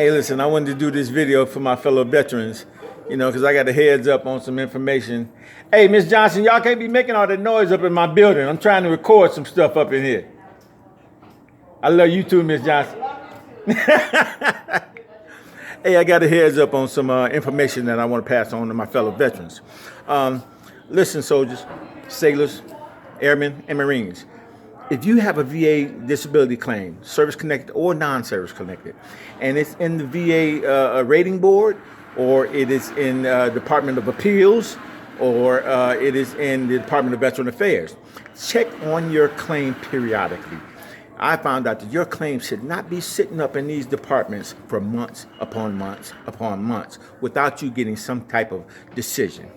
Hey, listen, I wanted to do this video for my fellow veterans, because I got a heads up on some information. Hey, Miss Johnson, y'all can't be making all that noise up in my building. I'm trying to record some stuff up in here. I love you too, Miss Johnson. Hey, I got a heads up on some information that I want to pass on to my fellow veterans. Listen, soldiers, sailors, airmen, and Marines. If you have a VA disability claim, service connected or non-service connected, and it's in the VA rating board, or it is in Department of Appeals, or it is in the Department of Veteran Affairs, check on your claim periodically. I found out that your claim should not be sitting up in these departments for months upon months upon months without you getting some type of decision.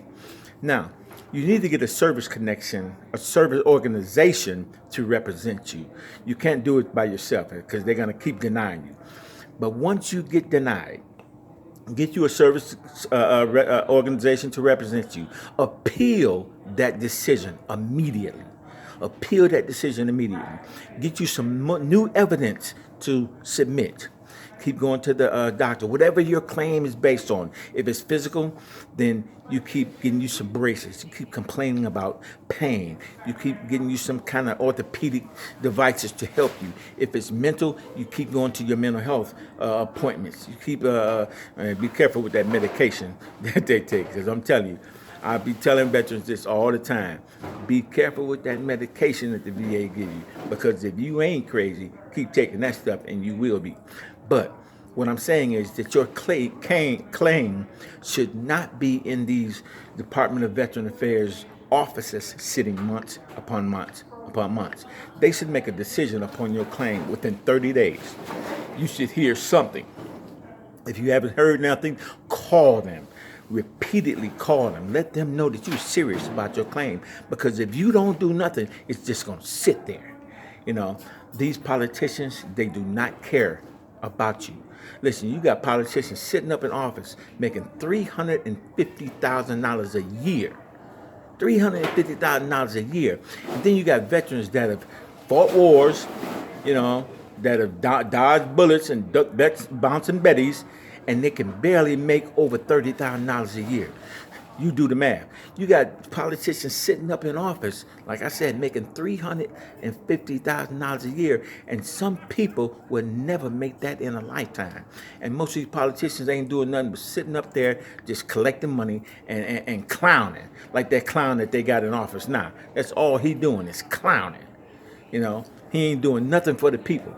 Now, you need to get a service connection, a service organization to represent you. You can't do it by yourself because they're going to keep denying you. But once you get denied, get you a service organization to represent you. Appeal that decision immediately. Appeal that decision immediately. Get you some new evidence to submit. Keep going to the doctor. Whatever your claim is based on. If it's physical, then you keep getting you some braces. You keep complaining about pain. You keep getting you some kind of orthopedic devices to help you. If it's mental, you keep going to your mental health appointments. You keep be careful with that medication that they take, because I'm telling you, I be telling veterans this all the time. Be careful with that medication that the VA give you, because if you ain't crazy, keep taking that stuff and you will be. But what I'm saying is that your claim should not be in these Department of Veteran Affairs offices sitting months upon months upon months. They should make a decision upon your claim within 30 days. You should hear something. If you haven't heard nothing, call them. Repeatedly call them. Let them know that you're serious about your claim. Because if you don't do nothing, it's just going to sit there. These politicians, they do not care about you. Listen, you got politicians sitting up in office making $350,000 a year. $350,000 a year. And then you got veterans that have fought wars, that have dodged bullets and ducked bouncing betties, and they can barely make over $30,000 a year. You do the math. You got politicians sitting up in office, like I said, making $350,000 a year, and some people will never make that in a lifetime. And most of these politicians ain't doing nothing but sitting up there just collecting money and clowning, like that clown that they got in office now. That's all he doing is clowning. He ain't doing nothing for the people.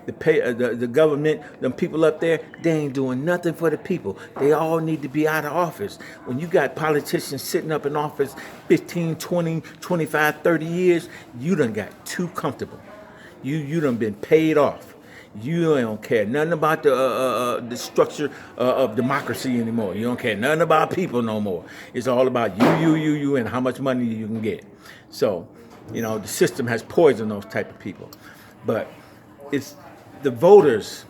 The government, them people up there, they ain't doing nothing for the people. They all need to be out of office. When you got politicians sitting up in office 15, 20, 25, 30 years, you done got too comfortable. You done been paid off. You don't care nothing about the structure of democracy anymore. You don't care nothing about people no more. It's all about you, and how much money you can get. So, the system has poisoned those type of people. But it's the voters'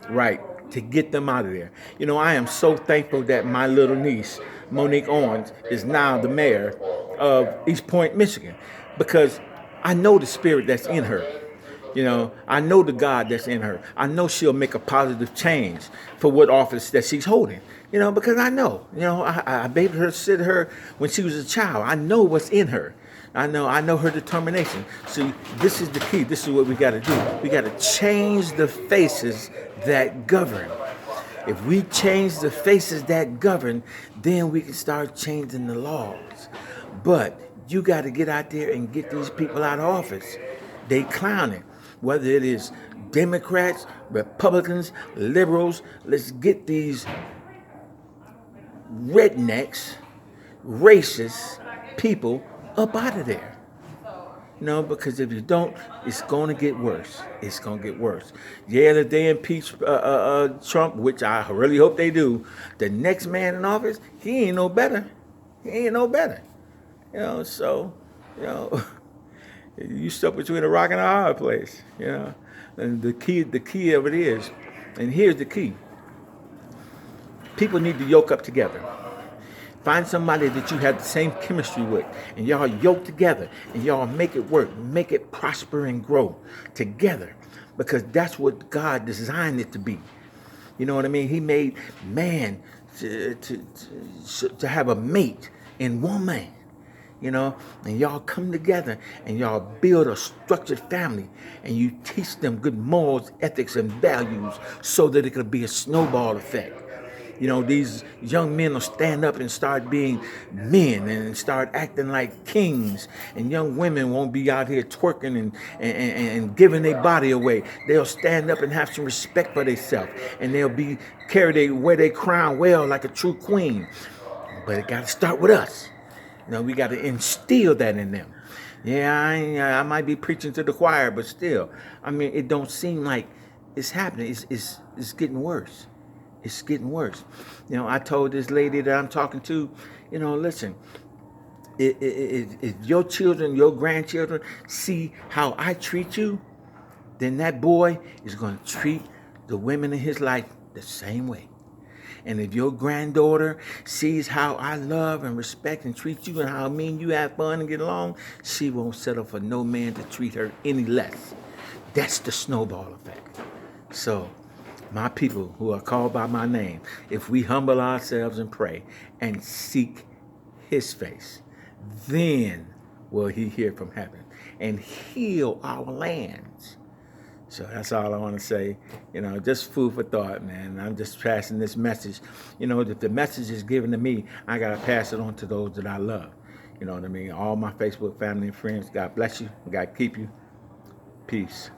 right to get them out of there. I am so thankful that my little niece, Monique Owens, is now the mayor of East Point, Michigan, because I know the spirit that's in her. I know the God that's in her. I know she'll make a positive change for what office that she's holding. Because I know. I babysit her when she was a child. I know what's in her. I know her determination. See, this is the key. This is what we got to do. We got to change the faces that govern. If we change the faces that govern, then we can start changing the laws. But you got to get out there and get these people out of office. They clowning. Whether it is Democrats, Republicans, liberals, let's get these rednecks, racist people up out of there. Because if you don't, it's going to get worse. It's going to get worse. Yeah, if they impeach Trump, which I really hope they do, the next man in office, he ain't no better. So, you stuck between a rock and a hard place, And the key of it is, and here's the key. People need to yoke up together. Find somebody that you have the same chemistry with, and y'all yoke together, and y'all make it work, make it prosper and grow together, because that's what God designed it to be. You know what I mean? He made man to have a mate in one man. You know, and y'all come together and y'all build a structured family and you teach them good morals, ethics, and values so that it could be a snowball effect. You know, these young men will stand up and start being men and start acting like kings. And young women won't be out here twerking and giving their body away. They'll stand up and have some respect for themselves. And they'll wear their crown well like a true queen. But it got to start with us. You know, we got to instill that in them. Yeah, I might be preaching to the choir, but still, I mean, it don't seem like it's happening. It's getting worse. It's getting worse. You know, I told this lady that I'm talking to, you know, listen, if your children, your grandchildren see how I treat you, then that boy is going to treat the women in his life the same way. And if your granddaughter sees how I love and respect and treat you and how me and you have fun and get along, she won't settle for no man to treat her any less. That's the snowball effect. So, my people who are called by my name, if we humble ourselves and pray and seek his face, then will he hear from heaven and heal our lands. So that's all I want to say. You know, just food for thought, man. I'm just passing this message. You know, if the message is given to me, I got to pass it on to those that I love. You know what I mean? All my Facebook family and friends, God bless you. God keep you. Peace.